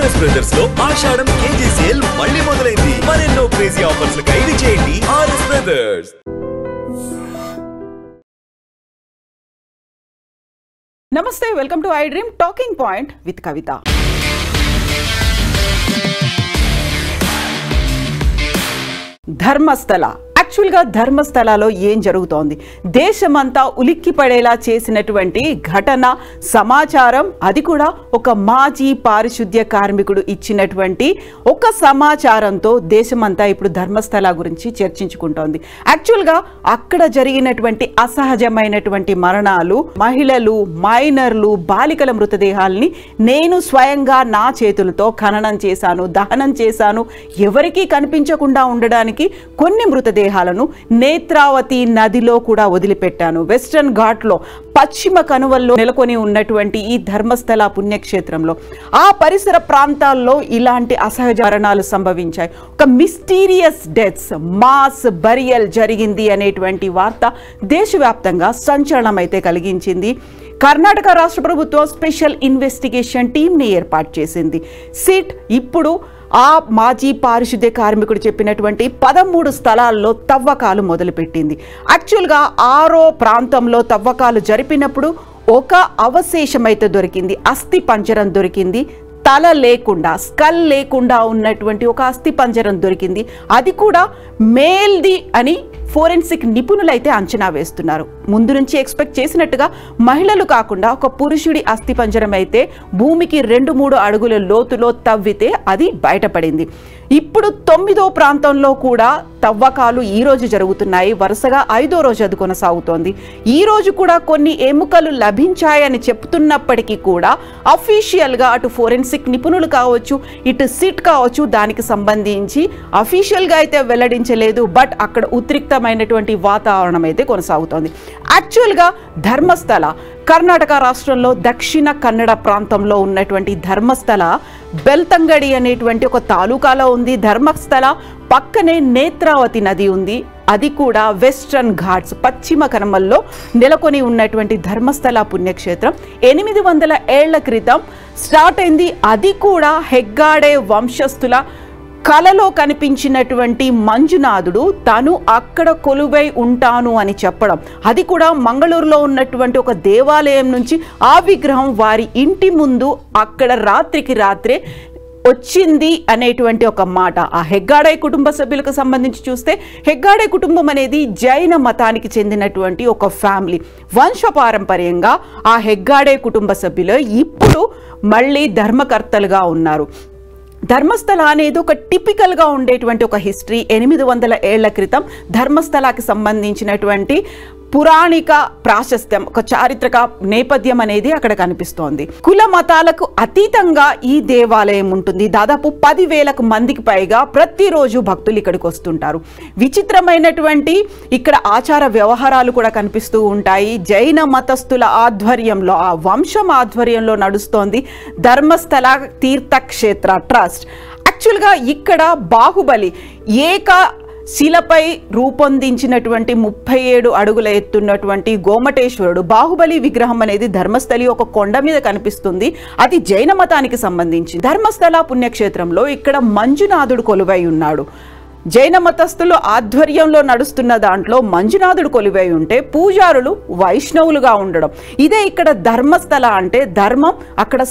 RS brothers లో ఆషాఢం KG sale మళ్ళీ మొదలైంది. మరెన్నో క్రేజీ ఆఫర్స్ ఖైదీ చేయండి ఆర్ఎస్ బ్రదర్స్. నమస్తే, welcome to I dream talking point with Kavitha. Dharmasthala, యాక్చువల్గా ధర్మస్థలలో ఏం జరుగుతోంది, దేశమంతా ఉలిక్కి పడేలా చేసినటువంటి ఘటన సమాచారం, అది కూడా ఒక మాజీ పారిశుద్ధ్య కార్మికుడు ఇచ్చినటువంటి ఒక సమాచారంతో దేశమంతా ఇప్పుడు ధర్మస్థల గురించి చర్చించుకుంటోంది. యాక్చువల్గా అక్కడ జరిగినటువంటి అసహజమైనటువంటి మరణాలు, మహిళలు, మైనర్లు, బాలికల మృతదేహాల్ని నేను స్వయంగా నా చేతులతో ఖననం చేశాను, దహనం చేశాను. ఎవరికీ కనిపించకుండా ఉండడానికి కొన్ని మృతదేహాలను నేత్రావతి నదిలో కూడా వదిలిపెట్టాను. వెస్టర్న్ ఘాట్లో పశ్చిమ కనువల్లో నెలకొని ఉన్నటువంటి ఈ ధర్మస్థల పుణ్యక్షేత్రంలో ఆ పరిసర ప్రాంతాల్లో ఇలాంటి అసహజ మరణాలు సంభవించాయి. ఒక మిస్టీరియస్ డెత్స్, మాస్ బరియల్ జరిగింది అనేటువంటి వార్త దేశవ్యాప్తంగా సంచలనం అయితే కలిగించింది. కర్ణాటక రాష్ట్ర ప్రభుత్వం స్పెషల్ ఇన్వెస్టిగేషన్ టీంని ఏర్పాటు చేసింది. సిట్ ఇప్పుడు ఆ మాజీ పారిశుద్ధ్య కార్మికుడు చెప్పినటువంటి 13 స్థలాల్లో తవ్వకాలు మొదలుపెట్టింది. యాక్చువల్గా 6వ ప్రాంతంలో తవ్వకాలు జరిపినప్పుడు ఒక అవశేషం అయితే దొరికింది, అస్థి పంజరం దొరికింది. తల లేకుండా, స్కల్ లేకుండా ఉన్నటువంటి ఒక అస్థి పంజరం దొరికింది. అది కూడా మేల్ది అని ఫోరెన్సిక్ నిపుణులైతే అంచనా వేస్తున్నారు. ముందు నుంచి ఎక్స్పెక్ట్ చేసినట్టుగా మహిళలు కాకుండా ఒక పురుషుడి అస్థి పంజరం అయితే భూమికి 2-3 అడుగుల లోతులో తవ్వితే అది బయటపడింది. ఇప్పుడు 9వ ప్రాంతంలో కూడా తవ్వకాలు ఈ రోజు జరుగుతున్నాయి. వరుసగా 5వ రోజు అది కొనసాగుతోంది. ఈ రోజు కూడా కొన్ని ఎముకలు లభించాయని చెప్తున్నప్పటికీ కూడా అఫీషియల్గా అటు ఫోరెన్సిక్ నిపుణులు కావచ్చు, ఇటు సిట్ కావచ్చు, దానికి సంబంధించి అఫీషియల్గా అయితే వెల్లడించలేదు. బట్ అక్కడ ఉద్రిక్తమైనటువంటి వాతావరణం అయితే కొనసాగుతోంది. యాక్చువల్గా ధర్మస్థల కర్ణాటక రాష్ట్రంలో దక్షిణ కన్నడ ప్రాంతంలో ఉన్నటువంటి ధర్మస్థల బెల్తంగడి అనేటువంటి ఒక తాలూకాలో ఉంది. ధర్మస్థల పక్కనే నేత్రావతి నది ఉంది. అది కూడా వెస్టర్న్ ఘాట్స్ పశ్చిమ కనుమల్లో నెలకొని ఉన్నటువంటి ధర్మస్థల పుణ్యక్షేత్రం 800 ఏళ్ల క్రితం స్టార్ట్ అయింది. అది కూడా హెగ్గాడే వంశస్థుల కలలో కనిపించినటువంటి మంజునాథుడు తను అక్కడ కొలువై ఉంటాను అని చెప్పడం, అది కూడా మంగళూరులో ఉన్నటువంటి ఒక దేవాలయం నుంచి ఆ విగ్రహం వారి ఇంటి ముందు అక్కడ రాత్రికి రాత్రే వచ్చింది అనేటువంటి ఒక మాట. ఆ హెగ్గాడే కుటుంబ సభ్యులకు సంబంధించి చూస్తే, హెగ్గాడే కుటుంబం అనేది జైన మతానికి చెందినటువంటి ఒక ఫ్యామిలీ. వంశపారంపర్యంగా ఆ హెగ్గాడే కుటుంబ సభ్యులు ఇప్పుడు మళ్ళీ ధర్మకర్తలుగా ఉన్నారు. ధర్మస్థల అనేది ఒక టిపికల్గా ఉండేటువంటి ఒక హిస్టరీ. 800 ఏళ్ల క్రితం ధర్మస్థలకి సంబంధించినటువంటి పురాణిక ప్రాశస్త్యం, ఒక చారిత్రక నేపథ్యం అనేది అక్కడ కనిపిస్తోంది. కుల మతాలకు అతీతంగా ఈ దేవాలయం ఉంటుంది. దాదాపు 10,000 మందికి పైగా ప్రతిరోజు భక్తులు ఇక్కడికి వస్తుంటారు. విచిత్రమైనటువంటి ఇక్కడ ఆచార వ్యవహారాలు కూడా కనిపిస్తూ ఉంటాయి. జైన మతస్థుల ఆధ్వర్యంలో, ఆ వంశం ఆధ్వర్యంలో నడుస్తోంది ధర్మస్థల తీర్థక్షేత్ర ట్రస్ట్. యాక్చువల్గా ఇక్కడ బాహుబలి శిలపై రూపొందించినటువంటి 37 అడుగుల ఎత్తున్నటువంటి గోమటేశ్వరుడు బాహుబలి విగ్రహం అనేది ధర్మస్థలి ఒక కొండ మీద కనిపిస్తుంది. అది జైన మతానికి సంబంధించి. ధర్మస్థల పుణ్యక్షేత్రంలో ఇక్కడ మంజునాథుడు కొలువై ఉన్నాడు. జైన మతస్థులు ఆధ్వర్యంలో నడుస్తున్న దాంట్లో మంజునాథుడు కొలువై ఉంటే పూజారులు వైష్ణవులుగా ఉండడం. ఇదే ఇక్కడ ధర్మస్థల అంటే ధర్మం అక్కడ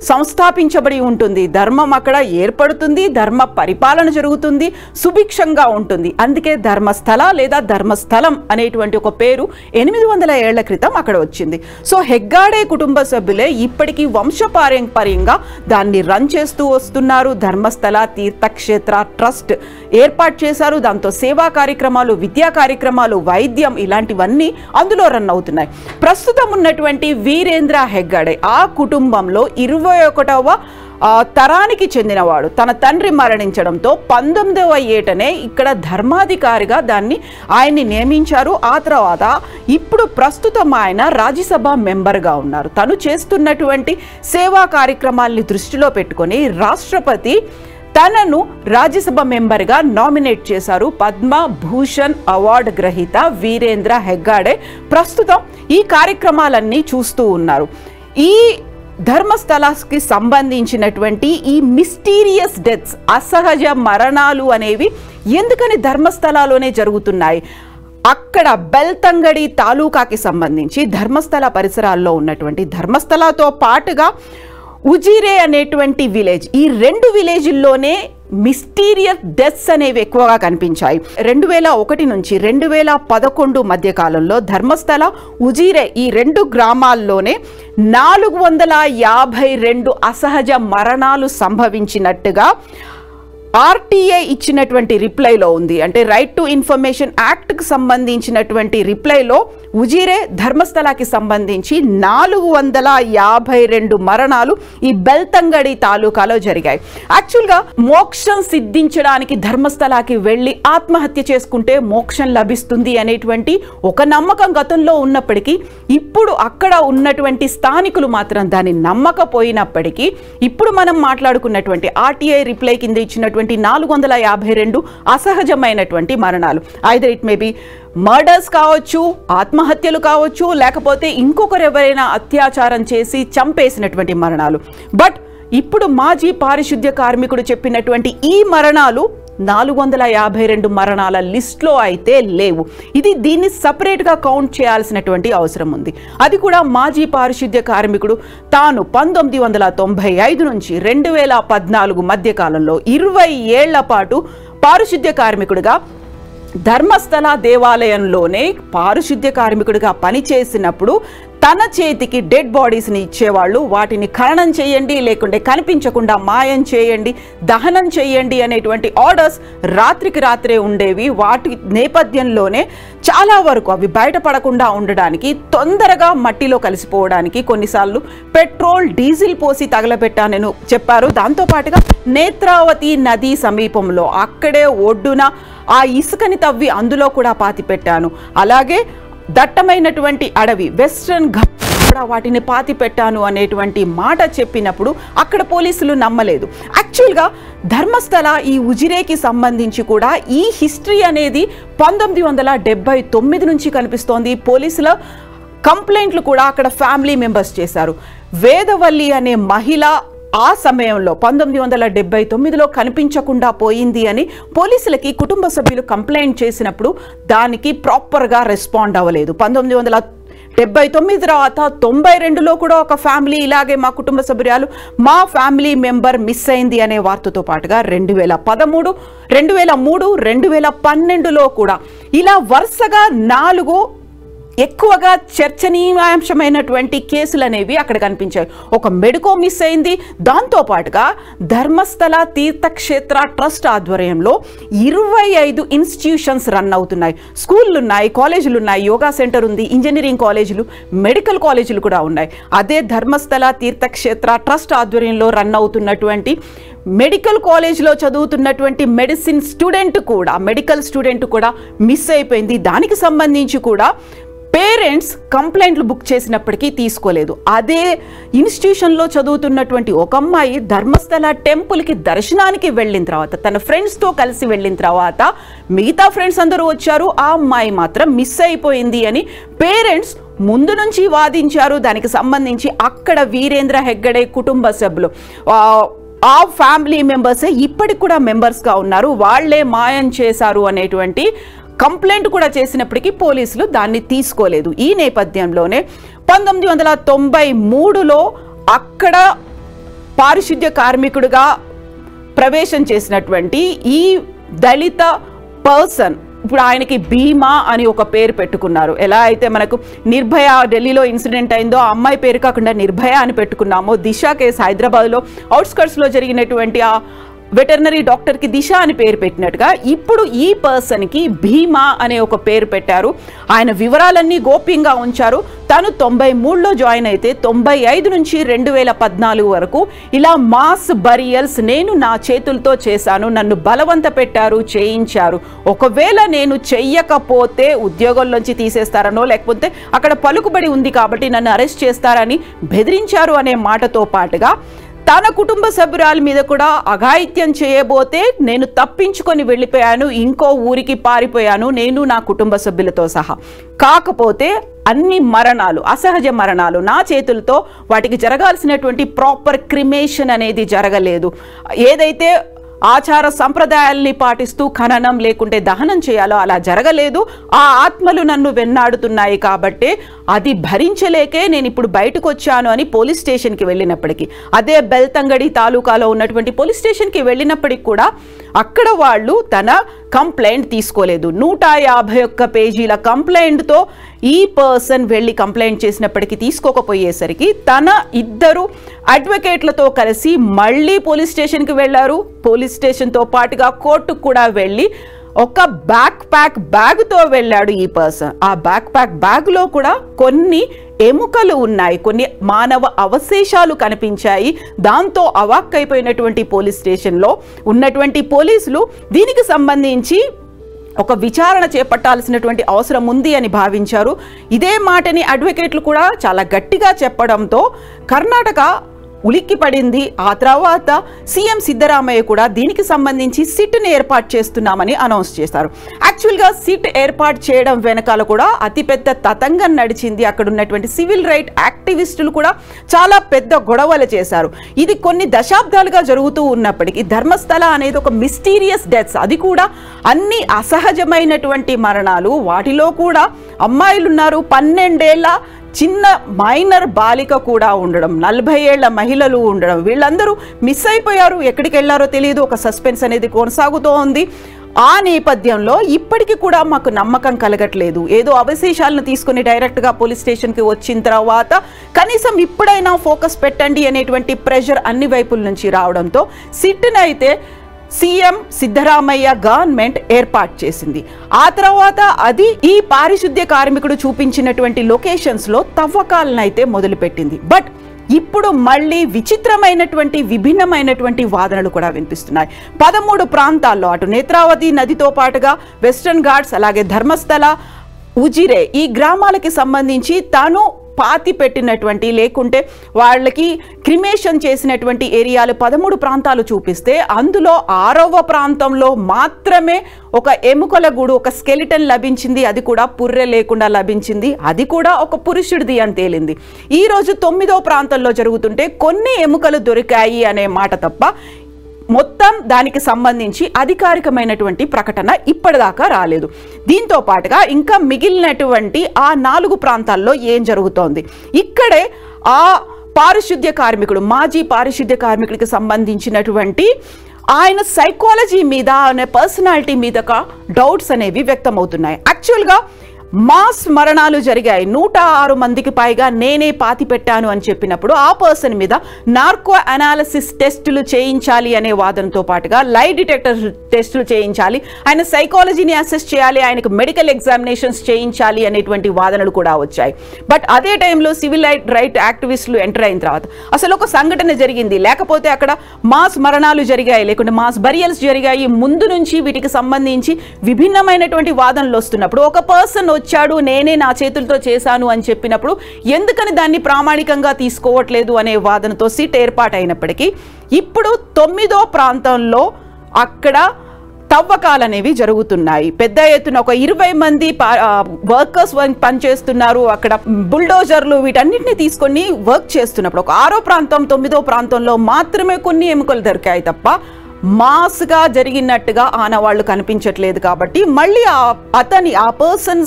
సంస్థాపించబడి ఉంటుంది, ధర్మం అక్కడ ఏర్పడుతుంది, ధర్మ పరిపాలన జరుగుతుంది, సుభిక్షంగా ఉంటుంది. అందుకే ధర్మస్థల లేదా ధర్మస్థలం అనేటువంటి ఒక పేరు 800 ఏళ్ల క్రితం అక్కడ వచ్చింది. సో హెగ్గాడే కుటుంబ సభ్యులే ఇప్పటికీ వంశపారంపర్యంగా దాన్ని రన్ చేస్తూ వస్తున్నారు. ధర్మస్థల తీర్థక్షేత్ర ట్రస్ట్ ఏర్పాటు చేశారు. దాంతో సేవా కార్యక్రమాలు, విద్యా కార్యక్రమాలు, వైద్యం ఇలాంటివన్నీ అందులో రన్ అవుతున్నాయి. ప్రస్తుతం ఉన్నటువంటి వీరేంద్ర హెగ్గాడే ఆ కుటుంబంలో 21వ తరానికి చెందినవాడు. తన తండ్రి మరణించడంతో 19వ ఏటనే ఇక్కడ ధర్మాధికారిగా ఆయన్ని నియమించారు. ఆ తర్వాత ఇప్పుడు ప్రస్తుతం ఆయన రాజ్యసభ మెంబర్గా ఉన్నారు. తను చేస్తున్నటువంటి సేవా కార్యక్రమాల్ని దృష్టిలో పెట్టుకొని రాష్ట్రపతి తనను రాజ్యసభ మెంబర్గా నామినేట్ చేశారు. పద్మభూషణ్ అవార్డు గ్రహీత వీరేంద్ర హెగ్గాడే ప్రస్తుతం ఈ కార్యక్రమాలన్నీ చూస్తూ ఉన్నారు. ఈ ధర్మస్థలాకి సంబంధించినటువంటి ఈ మిస్టీరియస్ డెత్స్, అసహజ మరణాలు అనేవి ఎందుకని ధర్మస్థలాలోనే జరుగుతున్నాయి? అక్కడ బెల్తంగడి తాలూకాకి సంబంధించి ధర్మస్థల పరిసరాల్లో ఉన్నటువంటి, ధర్మస్థలతో పాటుగా ఉజిరే అనేటువంటి విలేజ్, ఈ 2 విలేజ్ల్లోనే మిస్టీరియస్ డెత్స్ అనేవి ఎక్కువగా కనిపించాయి. 2001 నుంచి 2011 మధ్య కాలంలో ధర్మస్థల, ఉజిరే ఈ 2 గ్రామాల్లోనే 452 అసహజ మరణాలు సంభవించినట్టుగా ఆర్టీఐ ఇచ్చినటువంటి రిప్లైలో ఉంది. అంటే రైట్ టు ఇన్ఫర్మేషన్ యాక్ట్కి సంబంధించినటువంటి రిప్లైలో ఉజిరే, ధర్మస్థలకి సంబంధించి 452 మరణాలు ఈ బెల్తంగడి తాలూకాలో జరిగాయి. యాక్చువల్గా మోక్షం సిద్ధించడానికి ధర్మస్థలకి వెళ్ళి ఆత్మహత్య చేసుకుంటే మోక్షం లభిస్తుంది అనేటువంటి ఒక నమ్మకం గతంలో ఉన్నప్పటికీ, ఇప్పుడు అక్కడ ఉన్నటువంటి స్థానికులు మాత్రం దాన్ని నమ్మకపోయినప్పటికీ, ఇప్పుడు మనం మాట్లాడుకున్నటువంటి ఆర్టీఐ రిప్లై కింద ఇచ్చినటువంటి 452 అసహజమైనటువంటి మరణాలు, either it may be murders కావచ్చు, ఆత్మహత్యలు కావచ్చు, లేకపోతే ఇంకొకరు ఎవరైనా అత్యాచారం చేసి చంపేసినటువంటి మరణాలు. బట్ ఇప్పుడు మాజీ పారిశుద్ధ్య కార్మికుడు చెప్పినటువంటి ఈ మరణాలు 452 మరణాల లిస్ట్లో అయితే లేవు. దీన్ని సపరేట్గా కౌంట్ చేయాల్సినటువంటి అవసరం ఉంది. అది కూడా మాజీ పారిశుద్ధ్య కార్మికుడు తాను 1995 నుంచి 2014 మధ్య కాలంలో 20 ఏళ్ల పాటు పారిశుద్ధ్య కార్మికుడిగా ధర్మస్థల దేవాలయంలోనే పారిశుద్ధ్య కార్మికుడిగా పనిచేసినప్పుడు తన చేతికి డెడ్ బాడీస్ని ఇచ్చేవాళ్ళు. వాటిని ఖననం చేయండి, లేకుంటే కనిపించకుండా మాయం చేయండి, దహనం చేయండి అనేటువంటి ఆర్డర్స్ రాత్రికి రాత్రే ఉండేవి. వాటి నేపథ్యంలోనే చాలా వరకు అవి బయటపడకుండా ఉండడానికి, తొందరగా మట్టిలో కలిసిపోవడానికి కొన్నిసార్లు పెట్రోల్, డీజిల్ పోసి తగలబెట్టానని చెప్పారు. దాంతోపాటుగా నేత్రావతి నది సమీపంలో అక్కడే ఒడ్డున ఆ ఇసుకని తవ్వి అందులో కూడా పాతి పెట్టాను. అలాగే దట్టమైనటువంటి అడవి, వెస్ట్రన్ ఘాట్ కూడా వాటిని పాతి పెట్టాను అనేటువంటి మాట చెప్పినప్పుడు అక్కడ పోలీసులు నమ్మలేదు. యాక్చువల్గా ధర్మస్థల ఈ ఉజిరేకి సంబంధించి కూడా ఈ హిస్టరీ అనేది 1979 నుంచి కనిపిస్తోంది. పోలీసుల కంప్లైంట్లు కూడా అక్కడ ఫ్యామిలీ మెంబర్స్ చేశారు. వేదవల్లి అనే మహిళ ఆ సమయంలో 1979లో కనిపించకుండా పోయింది అని పోలీసులకి కుటుంబ సభ్యులు కంప్లైంట్ చేసినప్పుడు దానికి ప్రాపర్గా రెస్పాండ్ అవ్వలేదు. 1979 తర్వాత 92లో కూడా ఒక ఫ్యామిలీ ఇలాగే మా కుటుంబ సభ్యురాలు, మా ఫ్యామిలీ మెంబర్ మిస్ అయింది అనే వార్తతో పాటుగా 2013, 2003, 2012లో కూడా ఇలా వరుసగా 4 ఎక్కువగా చర్చనీయాంశమైనటువంటి కేసులు అనేవి అక్కడ కనిపించాయి. ఒక మెడికో మిస్ అయింది. దాంతోపాటుగా ధర్మస్థల తీర్థక్షేత్ర ట్రస్ట్ ఆధ్వర్యంలో 25 ఇన్స్టిట్యూషన్స్ రన్ అవుతున్నాయి. స్కూళ్ళు ఉన్నాయి, కాలేజీలు ఉన్నాయి, యోగా సెంటర్ ఉంది, ఇంజనీరింగ్ కాలేజీలు, మెడికల్ కాలేజీలు కూడా ఉన్నాయి. అదే ధర్మస్థల తీర్థక్షేత్ర ట్రస్ట్ ఆధ్వర్యంలో రన్ అవుతున్నటువంటి మెడికల్ కాలేజ్లో చదువుతున్నటువంటి మెడికల్ స్టూడెంట్ కూడా మిస్ అయిపోయింది. దానికి సంబంధించి కూడా పేరెంట్స్ కంప్లైంట్లు బుక్ చేసినప్పటికీ తీసుకోలేదు. అదే ఇన్స్టిట్యూషన్లో చదువుతున్నటువంటి ఒక అమ్మాయి ధర్మస్థల టెంపుల్కి దర్శనానికి వెళ్ళిన తర్వాత, తన ఫ్రెండ్స్తో కలిసి వెళ్ళిన తర్వాత మిగతా ఫ్రెండ్స్ అందరూ వచ్చారు, ఆ అమ్మాయి మాత్రం మిస్ అయిపోయింది అని పేరెంట్స్ ముందు నుంచి వాదించారు. దానికి సంబంధించి అక్కడ వీరేంద్ర హెగ్గడే కుటుంబ సభ్యులు, ఆ ఫ్యామిలీ మెంబర్సే ఇప్పటికి కూడా మెంబర్స్గా ఉన్నారు, వాళ్లే మాయం చేశారు అనేటువంటి కంప్లైంట్ కూడా చేసినప్పటికీ పోలీసులు దాన్ని తీసుకోలేదు. ఈ నేపథ్యంలోనే 1993లో అక్కడ పారిశుద్ధ్య కార్మికుడిగా ప్రవేశం చేసినటువంటి ఈ దళిత పర్సన్ ఇప్పుడు ఆయనకి భీమా అని ఒక పేరు పెట్టుకున్నారు. ఎలా అయితే మనకు నిర్భయ ఢిల్లీలో ఇన్సిడెంట్ అయిందో ఆ అమ్మాయి పేరు కాకుండా నిర్భయ అని పెట్టుకున్నామో, దిశ కేసు హైదరాబాద్లో అవుట్స్కర్ట్స్లో జరిగినటువంటి ఆ వెటర్నరీ డాక్టర్కి దిశ అని పేరు పెట్టినట్టుగా ఇప్పుడు ఈ పర్సన్కి భీమా అనే ఒక పేరు పెట్టారు. ఆయన వివరాలన్నీ గోప్యంగా ఉంచారు. తను 93లో జాయిన్ అయితే 95 నుంచి 2014 వరకు ఇలా మాస్ బరియల్స్ నేను నా చేతులతో చేశాను, నన్ను బలవంత పెట్టారు, చేయించారు. ఒకవేళ నేను చెయ్యకపోతే ఉద్యోగంలోంచి తీసేస్తారనో లేకపోతే అక్కడ పలుకుబడి ఉంది కాబట్టి నన్ను అరెస్ట్ చేస్తారని బెదిరించారు అనే మాటతో పాటుగా తన కుటుంబ సభ్యురాల మీద కూడా అఘాయిత్యం చేయబోతే నేను తప్పించుకొని వెళ్ళిపోయాను, ఇంకో ఊరికి పారిపోయాను నేను నా కుటుంబ సభ్యులతో సహా. కాకపోతే అన్ని మరణాలు అసహజ మరణాలు నా చేతులతో వాటికి జరగాల్సినటువంటి ప్రాపర్ క్రిమేషన్ అనేది జరగలేదు. ఏదైతే ఆచార సంప్రదాయాల్ని పాటిస్తూ ఖననం లేకుంటే దహనం చేయాలో అలా జరగలేదు. ఆ ఆత్మలు నన్ను వెన్నాడుతున్నాయి కాబట్టి అది భరించలేకే నేను ఇప్పుడు బయటకు వచ్చాను అని పోలీస్ స్టేషన్కి వెళ్ళినప్పటికీ, అదే బెల్తంగడి తాలూకాలో ఉన్నటువంటి పోలీస్ స్టేషన్కి వెళ్ళినప్పటికి కూడా అక్కడ వాళ్ళు తన కంప్లైంట్ తీసుకోలేదు. 151 పేజీల కంప్లైంట్తో ఈ పర్సన్ వెళ్ళి కంప్లైంట్ చేసినప్పటికీ తీసుకోకపోయేసరికి తన 2 అడ్వకేట్లతో కలిసి మళ్ళీ పోలీస్ స్టేషన్కి వెళ్ళారు. పోలీస్ స్టేషన్తో పాటుగా కోర్టుకు కూడా వెళ్ళి ఒక బ్యాగ్తో వెళ్ళాడు ఈ పర్సన్. ఆ బ్యాగ్లో కూడా కొన్ని ఎముకలు ఉన్నాయి, కొన్ని మానవ అవశేషాలు కనిపించాయి. దాంతో అవాక్కైపోయినటువంటి పోలీస్ స్టేషన్లో ఉన్నటువంటి పోలీసులు దీనికి సంబంధించి ఒక విచారణ చేపట్టాల్సినటువంటి అవసరం ఉంది అని భావించారు. ఇదే మాటని అడ్వకేట్లు కూడా చాలా గట్టిగా చెప్పడంతో కర్ణాటక ఉలిక్కి పడింది. ఆ తర్వాత సీఎం సిద్ధరామయ్య కూడా దీనికి సంబంధించి సిట్ని ఏర్పాటు చేస్తున్నామని అనౌన్స్ చేశారు. యాక్చువల్గా సిట్ ఏర్పాటు చేయడం వెనకాల కూడా అతిపెద్ద తతంగం నడిచింది. అక్కడ ఉన్నటువంటి సివిల్ రైట్ యాక్టివిస్టులు కూడా చాలా పెద్ద గొడవలు చేశారు. ఇది కొన్ని దశాబ్దాలుగా జరుగుతూ ఉన్నప్పటికీ ధర్మస్థల అనేది ఒక మిస్టీరియస్ డెత్స్, అది కూడా అన్ని అసహజమైనటువంటి మరణాలు. వాటిలో కూడా అమ్మాయిలు ఉన్నారు, 12 ఏళ్ల చిన్న మైనర్ బాలిక కూడా ఉండడం, 40 ఏళ్ల మహిళలు ఉండడం, వీళ్ళందరూ మిస్ అయిపోయారు. ఎక్కడికి వెళ్ళారో తెలియదు. ఒక సస్పెన్స్ అనేది కొనసాగుతూ ఉంది. ఆ నేపథ్యంలో ఇప్పటికీ కూడా మాకు నమ్మకం కలగట్లేదు. ఏదో అవశేషాలను తీసుకుని డైరెక్ట్గా పోలీస్ స్టేషన్కి వచ్చిన తర్వాత కనీసం ఇప్పుడైనా ఫోకస్ పెట్టండి అనేటువంటి ప్రెషర్ అన్ని వైపుల నుంచి రావడంతో సిట్ని అయితే సీఎం సిద్ధరామయ్య గవర్నమెంట్ ఏర్పాటు చేసింది. ఆ తర్వాత అది ఈ పారిశుద్ధ్య కార్మికుడు చూపించినటువంటి లొకేషన్స్లో తవ్వకాలను అయితే మొదలుపెట్టింది. బట్ ఇప్పుడు మళ్ళీ విచిత్రమైనటువంటి విభిన్నమైనటువంటి వాదనలు కూడా వినిపిస్తున్నాయి. 13 ప్రాంతాల్లో అటు నేత్రావతి నదితో పాటుగా వెస్టర్న్ ఘాట్స్, అలాగే ధర్మస్థల, ఉజిరే ఈ గ్రామాలకి సంబంధించి తాను పాతి పెట్టినటువంటి లేకుంటే వాళ్ళకి క్రిమేషన్ చేసినటువంటి ఏరియాలు 13 ప్రాంతాలు చూపిస్తే అందులో 6వ ప్రాంతంలో మాత్రమే ఒక ఎముకల గూడు, ఒక స్కెలిటన్ లభించింది. అది కూడా పుర్రె లేకుండా లభించింది. అది కూడా ఒక పురుషుడిది అని తేలింది. ఈరోజు 9వ ప్రాంతంలో జరుగుతుంటే కొన్ని ఎముకలు దొరికాయి అనే మాట తప్ప మొత్తం దానికి సంబంధించి అధికారికమైనటువంటి ప్రకటన ఇప్పటిదాకా రాలేదు. దీంతో పాటుగా ఇంకా మిగిలినటువంటి ఆ 4 ప్రాంతాల్లో ఏం జరుగుతోంది, ఇక్కడే ఆ పారిశుద్ధ్య కార్మికుడు, మాజీ పారిశుద్ధ్య కార్మికుడికి సంబంధించినటువంటి ఆయన సైకాలజీ మీద, ఆయన పర్సనాలిటీ మీద డౌట్స్ అనేవి వ్యక్తమవుతున్నాయి. యాక్చువల్గా మాస్ మరణాలు జరిగాయి, 106 మందికి పైగా నేనే పాతి పెట్టాను అని చెప్పినప్పుడు ఆ పర్సన్ మీద నార్కో అనాలిసిస్ టెస్టులు చేయించాలి అనే వాదనతో పాటుగా లై డిటెక్టర్ టెస్టులు చేయించాలి, ఆయన సైకాలజీని అసెస్ చేయాలి, ఆయనకు మెడికల్ ఎగ్జామినేషన్స్ చేయించాలి అనేటువంటి వాదనలు కూడా వచ్చాయి. బట్ అదే టైంలో సివిల్ రైట్ యాక్టివిస్టులు ఎంటర్ అయిన తర్వాత అసలు ఒక సంఘటన జరిగింది, లేకపోతే అక్కడ మాస్ మరణాలు జరిగాయి, లేకుంటే మాస్ బరియల్స్ జరిగాయి, ముందు నుంచి వీటికి సంబంధించి విభిన్నమైనటువంటి వాదనలు వస్తున్నప్పుడు ఒక పర్సన్ వచ్చాడు, నేనే నా చేతులతో చేశాను అని చెప్పినప్పుడు ఎందుకని దాన్ని ప్రామాణికంగా తీసుకోవట్లేదు అనే వాదనతో సిట్ ఏర్పాటైనప్పటికీ ఇప్పుడు 9వ ప్రాంతంలో అక్కడ తవ్వకాలనేవి జరుగుతున్నాయి. పెద్ద ఎత్తున ఒక 20 మంది వర్కర్స్ పనిచేస్తున్నారు. అక్కడ బుల్డోజర్లు వీటన్నిటిని తీసుకొని వర్క్ చేస్తున్నప్పుడు ఒక 6వ ప్రాంతం 9వ ప్రాంతంలో మాత్రమే కొన్ని ఎముకలు దొరికాయి తప్ప మాస్గా జరిగినట్టుగా ఆనవాళ్లు కనిపించట్లేదు. కాబట్టి మళ్ళీ ఆ పర్సన్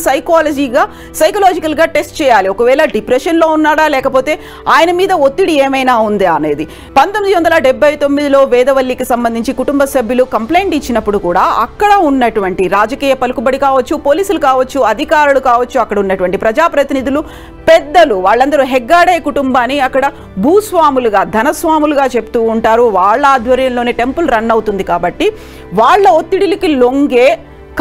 సైకలాజికల్గా టెస్ట్ చేయాలి. ఒకవేళ డిప్రెషన్లో ఉన్నాడా, లేకపోతే ఆయన మీద ఒత్తిడి ఏమైనా ఉందా అనేది. 1979లో వేదవల్లికి సంబంధించి కుటుంబ సభ్యులు కంప్లైంట్ ఇచ్చినప్పుడు కూడా అక్కడ ఉన్నటువంటి రాజకీయ పలుకుబడి కావచ్చు, పోలీసులు కావచ్చు, అధికారులు కావచ్చు, అక్కడ ఉన్నటువంటి ప్రజాప్రతినిధులు, పెద్దలు, వాళ్ళందరూ హెగ్గాడే కుటుంబాన్ని అక్కడ భూస్వాములుగా, ధనస్వాములుగా చెప్తూ ఉంటారు. వాళ్ళ ఆధ్వర్యంలోనే టెంపుల్ రన్ అవుతుంది కాబట్టి వాళ్ళ ఒత్తిడికి లొంగే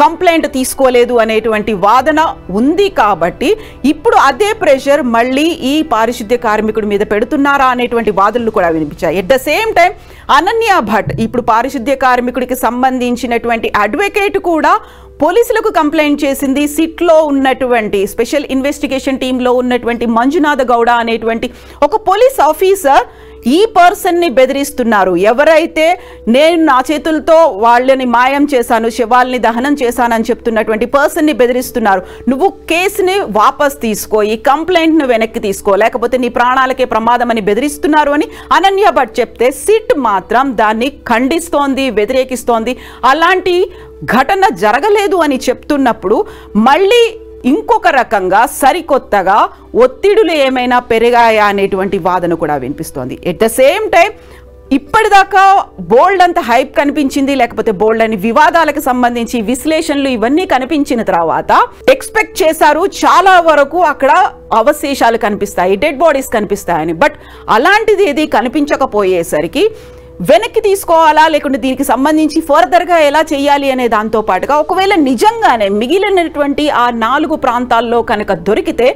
కంప్లైంట్ తీసుకోలేదు అనేటువంటి వాదన ఉంది. కాబట్టి ఇప్పుడు అదే ప్రెషర్ మళ్ళీ ఈ పారిశుద్ధ్య కార్మికుడి మీద పెడుతున్నారా అనేటువంటి వాదనలు కూడా వినిపించాయి. At the same time Ananya Bhat, ఇప్పుడు పారిశుద్ధ్య కార్మికుడికి సంబంధించినటువంటి అడ్వకేట్ కూడా పోలీసులకు కంప్లైంట్ చేసింది. సిట్లో ఉన్నటువంటి స్పెషల్ ఇన్వెస్టిగేషన్ టీంలో ఉన్నటువంటి మంజునాథ గౌడ అనేటువంటి ఒక పోలీస్ ఆఫీసర్ ఈ పర్సన్ని బెదిరిస్తున్నారు. ఎవరైతే నేను నా చేతులతో వాళ్ళని మాయం చేశాను, శవాల్ని దహనం చేశానని చెప్తున్నటువంటి పర్సన్ని బెదిరిస్తున్నారు. నువ్వు కేసుని వాపస్ తీసుకో, ఈ కంప్లైంట్ను వెనక్కి తీసుకో, లేకపోతే నీ ప్రాణాలకే ప్రమాదం అని బెదిరిస్తున్నారు అని అనన్య భట్ చెప్తే సిట్ మాత్రం దాన్ని ఖండిస్తోంది, వ్యతిరేకిస్తోంది. అలాంటి ఘటన జరగలేదు అని చెప్తున్నప్పుడు మళ్ళీ ఇంకొక రకంగా సరికొత్తగా ఒత్తిడులు ఏమైనా పెరిగాయా అనేటువంటి వాదన కూడా వినిపిస్తోంది. ఎట్ ద సేమ్ టైం ఇప్పటిదాకా బోల్డ్ అంత హైప్ కనిపించింది, లేకపోతే బోల్డ్ అని వివాదాలకు సంబంధించి విశ్లేషణలు ఇవన్నీ కనిపించిన తర్వాత ఎక్స్పెక్ట్ చేశారు చాలా వరకు అక్కడ అవశేషాలు కనిపిస్తాయి, డెడ్ బాడీస్ కనిపిస్తాయని. బట్ అలాంటిది ఏది కనిపించకపోయేసరికి వెనక్కి తీసుకోవాలా, లేకుంటే దీనికి సంబంధించి ఫర్దర్గా ఎలా చేయాలి అనే దాంతో పాటుగా ఒకవేళ నిజంగానే మిగిలినటువంటి ఆ 4 ప్రాంతాల్లో కనుక దొరికితే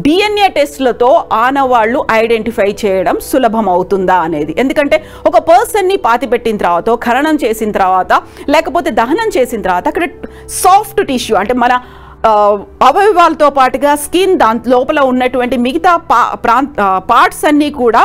DNA టెస్ట్లతో ఆనవాళ్లు ఐడెంటిఫై చేయడం సులభం అవుతుందా అనేది. ఎందుకంటే ఒక పర్సన్ని పాతిపెట్టిన తర్వాత, ఖననం చేసిన తర్వాత, లేకపోతే దహనం చేసిన తర్వాత అక్కడ సాఫ్ట్ టిష్యూ అంటే మన అవయవాలతో పాటుగా స్కిన్ దాని లోపల ఉన్నటువంటి మిగతా పార్ట్స్ అన్నీ కూడా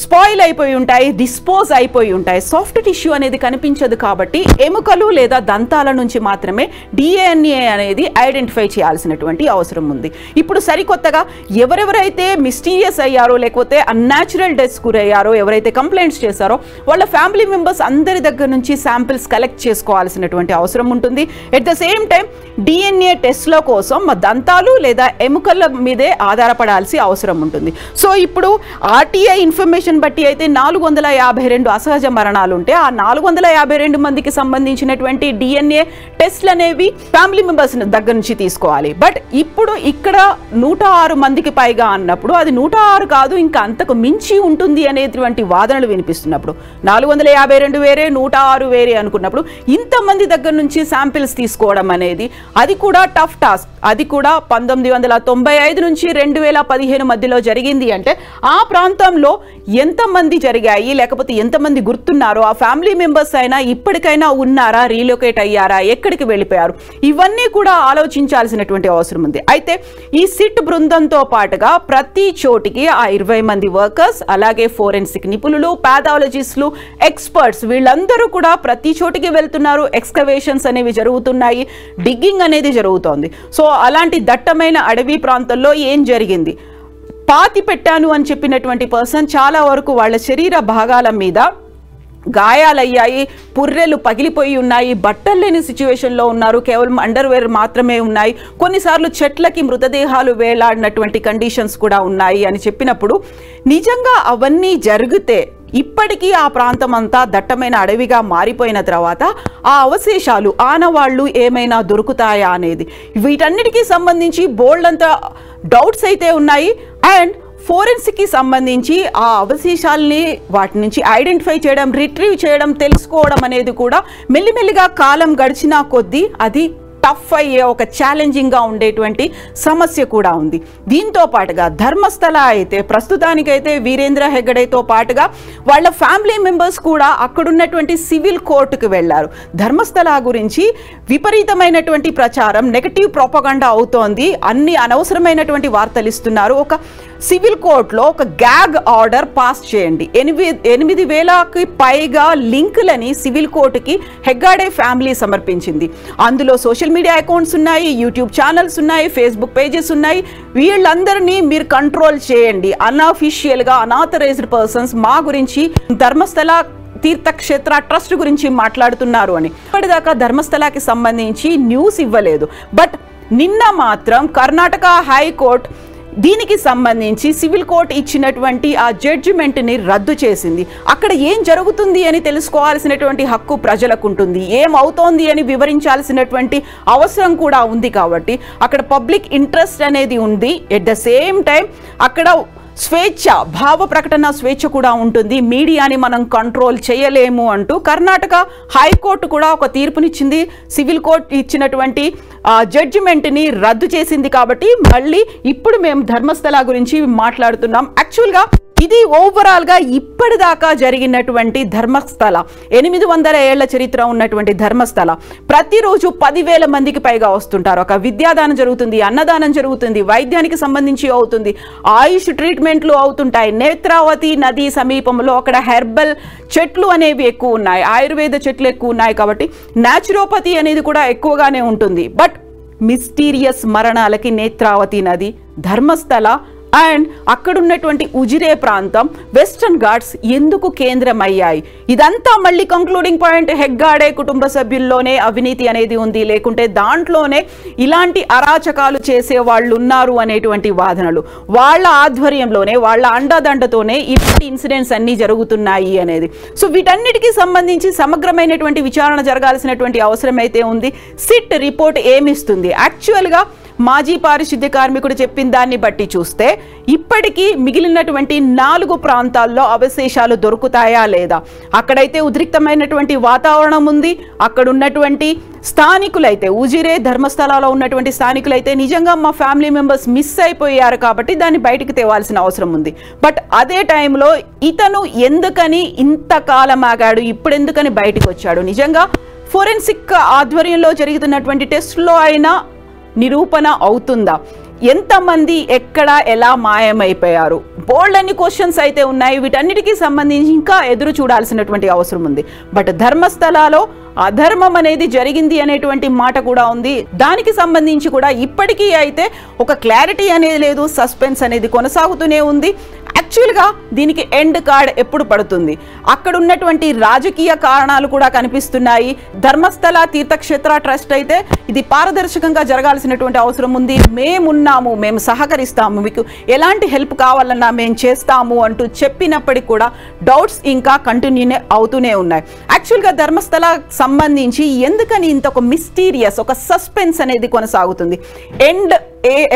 స్పాయిల్ అయిపోయి ఉంటాయి, డిస్పోజ్ అయిపోయి ఉంటాయి. సాఫ్ట్ టిష్యూ అనేది కనిపించదు కాబట్టి ఎముకలు లేదా దంతాల నుంచి మాత్రమే DNA అనేది ఐడెంటిఫై చేయాల్సినటువంటి అవసరం ఉంది. ఇప్పుడు సరికొత్తగా ఎవరెవరైతే మిస్టీరియస్ అయ్యారో, లేకపోతే అన్యాచురల్ డెత్స్ గురయ్యారో, ఎవరైతే కంప్లైంట్స్ చేశారో వాళ్ళ ఫ్యామిలీ మెంబర్స్ అందరి దగ్గర నుంచి శాంపిల్స్ కలెక్ట్ చేసుకోవాల్సినటువంటి అవసరం ఉంటుంది. At the same time DNA టెస్ట్ల కోసం దంతాలు లేదా ఎముకల మీదే ఆధారపడాల్సి అవసరం ఉంటుంది. సో ఇప్పుడు RTI ఇన్ఫర్మేషన్ బట్టి అయితే 452 అసహజ మరణాలు ఉంటే ఆ 452 మందికి సంబంధించినటువంటి DNA టెస్ట్లు అనేవి ఫ్యామిలీ మెంబర్స్ దగ్గర నుంచి తీసుకోవాలి. బట్ ఇప్పుడు ఇక్కడ 106 మందికి పైగా అన్నప్పుడు అది 106 కాదు, ఇంకా అంతకు మించి ఉంటుంది అనేటువంటి వాదనలు వినిపిస్తున్నప్పుడు 452 వేరే 106 వేరే అనుకున్నప్పుడు ఇంతమంది దగ్గర నుంచి శాంపిల్స్ తీసుకోవడం అనేది అది కూడా టఫ్ టాస్క్. అది కూడా 1995 నుంచి 2015 మధ్యలో జరిగింది అంటే ఆ ప్రాంతంలో ఎంతమంది జరిగాయి, లేకపోతే ఎంతమంది గుర్తున్నారో, ఆ ఫ్యామిలీ మెంబర్స్ అయినా ఇప్పటికైనా ఉన్నారా, రీలొకేట్ అయ్యారా, ఎక్కడికి వెళ్ళిపోయారు, ఇవన్నీ కూడా ఆలోచించాల్సినటువంటి అవసరం ఉంది. అయితే ఈ సిట్ బృందంతో పాటుగా ప్రతి చోటికి ఆ 20 మంది వర్కర్స్, అలాగే ఫోరెన్సిక్ నిపుణులు, పాథాలజిస్టులు, ఎక్స్పర్ట్స్ వీళ్ళందరూ కూడా ప్రతి చోటికి వెళ్తున్నారు. ఎక్స్కవేషన్స్ అనేవి జరుగుతున్నాయి, డిగ్గింగ్ అనేది జరుగుతోంది. సో అలాంటి దట్టమైన అడవి ప్రాంతంలో ఏం జరిగింది, పాతి పెట్టాను అని చెప్పినటువంటి పర్సన్ చాలా వరకు వాళ్ళ శరీర భాగాల మీద గాయాలయ్యాయి, పుర్రెలు పగిలిపోయి ఉన్నాయి, బట్టలు లేని సిచ్యువేషన్లో ఉన్నారు, కేవలం అండర్వేర్ మాత్రమే ఉన్నాయి, కొన్నిసార్లు చెట్లకి మృతదేహాలు వేలాడినటువంటి కండిషన్స్ కూడా ఉన్నాయి అని చెప్పినప్పుడు నిజంగా అవన్నీ జరిగితే ఇప్పటికీ ఆ ప్రాంతం అంతా దట్టమైన అడవిగా మారిపోయిన తర్వాత ఆ అవశేషాలు ఆనవాళ్లు ఏమైనా దొరుకుతాయా అనేది వీటన్నిటికీ సంబంధించి బోల్డ్ అంత డౌట్స్ అయితే ఉన్నాయి. అండ్ ఫోరెన్సిక్కి సంబంధించి ఆ అవశేషాలని వాటి నుంచి ఐడెంటిఫై చేయడం, రిట్రీవ్ చేయడం, తెలుసుకోవడం అనేది కూడా మెల్లిమెల్లిగా కాలం గడిచినా కొద్దీ అది టఫ్ అయ్యే ఒక ఛాలెంజింగ్గా ఉండేటువంటి సమస్య కూడా ఉంది. దీంతో పాటుగా ధర్మస్థల అయితే ప్రస్తుతానికైతే వీరేంద్ర హెగ్గడేతో పాటుగా వాళ్ళ ఫ్యామిలీ మెంబర్స్ కూడా అక్కడున్నటువంటి సివిల్ కోర్టుకు వెళ్ళారు. ధర్మస్థల గురించి విపరీతమైనటువంటి ప్రచారం, నెగటివ్ ప్రొపగండా అవుతోంది, అన్ని అనవసరమైనటువంటి వార్తలు ఇస్తున్నారు. ఒక సివిల్ కోర్టులో ఒక గ్యాగ్ ఆర్డర్ పాస్ చేయండి. 8,000కి పైగా లింకులని సివిల్ కోర్టుకి హెగ్గాడే ఫ్యామిలీ సమర్పించింది. అందులో సోషల్ మీడియా అకౌంట్స్ ఉన్నాయి, యూట్యూబ్ ఛానల్స్ ఉన్నాయి, ఫేస్బుక్ పేజెస్ ఉన్నాయి. వీళ్ళందరినీ మీరు కంట్రోల్ చేయండి. అన్అఫీషియల్గా అనాథరైజ్డ్ పర్సన్స్ మా గురించి ధర్మస్థల తీర్థక్షేత్ర ట్రస్ట్ గురించి మాట్లాడుతున్నారు అని ఇప్పటిదాకా ధర్మస్థలకి సంబంధించి న్యూస్ ఇవ్వలేదు. బట్ నిన్న మాత్రం కర్ణాటక హైకోర్టు దీనికి సంబంధించి సివిల్ కోర్టు ఇచ్చినటువంటి ఆ జడ్జిమెంట్ని రద్దు చేసింది. అక్కడ ఏం జరుగుతుంది అని తెలుసుకోవాల్సినటువంటి హక్కు ప్రజలకు ఉంటుంది, ఏమవుతోంది అని వివరించాల్సినటువంటి అవసరం కూడా ఉంది. కాబట్టి అక్కడ పబ్లిక్ ఇంట్రెస్ట్ అనేది ఉంది. ఎట్ ద సేమ్ టైం అక్కడ స్వేచ్ఛ, భావ ప్రకటన స్వేచ్ఛ కూడా ఉంటుంది. మీడియాని మనం కంట్రోల్ చేయలేము అంటూ కర్ణాటక హైకోర్టు కూడా ఒక తీర్పునిచ్చింది. సివిల్ కోర్టు ఇచ్చినటువంటి జడ్జిమెంట్ని రద్దు చేసింది. కాబట్టి మళ్ళీ ఇప్పుడు మేము ధర్మస్థల గురించి మాట్లాడుతున్నాం. యాక్చువల్గా ఇది ఓవరాల్ గా ఇప్పటిదాకా జరిగినటువంటి ధర్మస్థల 800 ఏళ్ల చరిత్ర ఉన్నటువంటి ధర్మస్థల. ప్రతిరోజు 10,000 మందికి పైగా వస్తుంటారు. ఒక విద్యాదానం జరుగుతుంది, అన్నదానం జరుగుతుంది, వైద్యానికి సంబంధించి అవుతుంది, ఆయుష్ ట్రీట్మెంట్లు అవుతుంటాయి. నేత్రావతి నది సమీపంలో అక్కడ హెర్బల్ చెట్లు అనేవి ఎక్కువ ఉన్నాయి, ఆయుర్వేద చెట్లు ఎక్కువ ఉన్నాయి, కాబట్టి న్యాచురోపతి అనేది కూడా ఎక్కువగానే ఉంటుంది. బట్ మిస్టీరియస్ మరణాలకి నేత్రావతి నది, ధర్మస్థల అండ్ అక్కడున్నటువంటి ఉజిరే ప్రాంతం, వెస్టర్న్ ఘాట్స్ ఎందుకు కేంద్రమయ్యాయి? ఇదంతా మళ్ళీ కంక్లూడింగ్ పాయింట్ హెగ్గాడే కుటుంబ సభ్యుల్లోనే అవినీతి అనేది ఉంది, లేకుంటే దాంట్లోనే ఇలాంటి అరాచకాలు చేసే వాళ్ళు ఉన్నారు అనేటువంటి వాదనలు, వాళ్ళ ఆధ్వర్యంలోనే వాళ్ళ అండదండతోనే ఇలాంటి ఇన్సిడెంట్స్ అన్నీ జరుగుతున్నాయి అనేది. సో వీటన్నిటికీ సంబంధించి సమగ్రమైనటువంటి విచారణ జరగాల్సినటువంటి అవసరం అయితే ఉంది. సిట్ రిపోర్ట్ ఏమిస్తుంది? యాక్చువల్గా మాజీ పారిశుద్ధ్య కార్మికుడు చెప్పిన దాన్ని బట్టి చూస్తే ఇప్పటికీ మిగిలినటువంటి 4 ప్రాంతాల్లో అవశేషాలు దొరుకుతాయా లేదా? అక్కడైతే ఉద్రిక్తమైనటువంటి వాతావరణం ఉంది. అక్కడ ఉన్నటువంటి స్థానికులైతే, ఉజిరే ధర్మస్థలాలో ఉన్నటువంటి స్థానికులైతే నిజంగా మా ఫ్యామిలీ మెంబర్స్ మిస్ అయిపోయారు కాబట్టి దాన్ని బయటికి తేవాల్సిన అవసరం ఉంది. బట్ అదే టైంలో ఇతను ఎందుకని ఇంతకాలం ఆగాడు, ఇప్పుడు ఎందుకని బయటకు వచ్చాడు? నిజంగా ఫోరెన్సిక్ ఆధ్వర్యంలో జరుగుతున్నటువంటి టెస్టులో అయినా నిరూపణ అవుతుందా? ఎంతమంది ఎక్కడ ఎలా మాయమైపోయారు? బోల్డ్ అన్ని క్వశ్చన్స్ అయితే ఉన్నాయి. వీటన్నిటికీ సంబంధించి ఇంకా ఎదురు చూడాల్సినటువంటి అవసరం ఉంది. బట్ ధర్మస్థలాలో అధర్మం అనేది జరిగింది అనేటువంటి మాట కూడా ఉంది. దానికి సంబంధించి కూడా ఇప్పటికీ అయితే ఒక క్లారిటీ అనేది లేదు, సస్పెన్స్ అనేది కొనసాగుతూనే ఉంది. యాక్చువల్గా దీనికి ఎండ్ కార్డ్ ఎప్పుడు పడుతుంది? అక్కడ ఉన్నటువంటి రాజకీయ కారణాలు కూడా కనిపిస్తున్నాయి. ధర్మస్థల తీర్థక్షేత్ర ట్రస్ట్ అయితే ఇది పారదర్శకంగా జరగాల్సినటువంటి అవసరం ఉంది, మేమున్నాము, మేము సహకరిస్తాము, మీకు ఎలాంటి హెల్ప్ కావాలన్నా మేము చేస్తాము అంటూ చెప్పినప్పటికీ కూడా డౌట్స్ ఇంకా కంటిన్యూ అవుతూనే ఉన్నాయి. యాక్చువల్గా ధర్మస్థల సంబంధించి ఎందుకని ఇంత ఒక మిస్టీరియస్, ఒక సస్పెన్స్ అనేది కొనసాగుతుంది? ఎండ్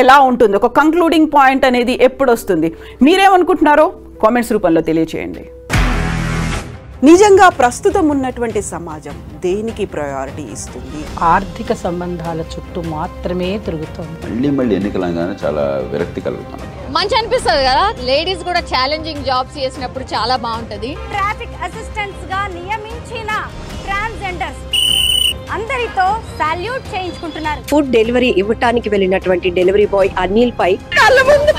ఎలా ఉంటుంది? ఒక కంక్లూడింగ్ పాయింట్ అనేది ఎప్పుడు వస్తుంది? మీరేమనుకుంటున్నారో కామెంట్స్ రూపంలో తెలియచేయండి. నిజంగా ప్రస్తుతం ఉన్నటువంటి సమాజం దేనికి ప్రయారిటీ ఇస్తుంది? ఆర్థిక సంబంధాల చుట్టూ మాత్రమే తిరుగుతుంది. మళ్ళీ ఎన్నికలంగానే చాలా విరక్తి కలుగుతాను. మంచి అనిపిస్తుంది కదా, లేడీస్ కూడా ఛాలెంజింగ్ జాబ్స్ చేసినప్పుడు చాలా బాగుంటది. ట్రాఫిక్ అసిస్టెంట్స్ గా నియమించిన ట్రాన్స్జెండర్స్ అందరితో సాల్యూట్ చేయించుకుంటున్నారు. ఫుడ్ డెలివరీ ఇవ్వటానికి వెళ్ళినటువంటి డెలివరీ బాయ్ అనిల్ పై కళ్ళ ముందు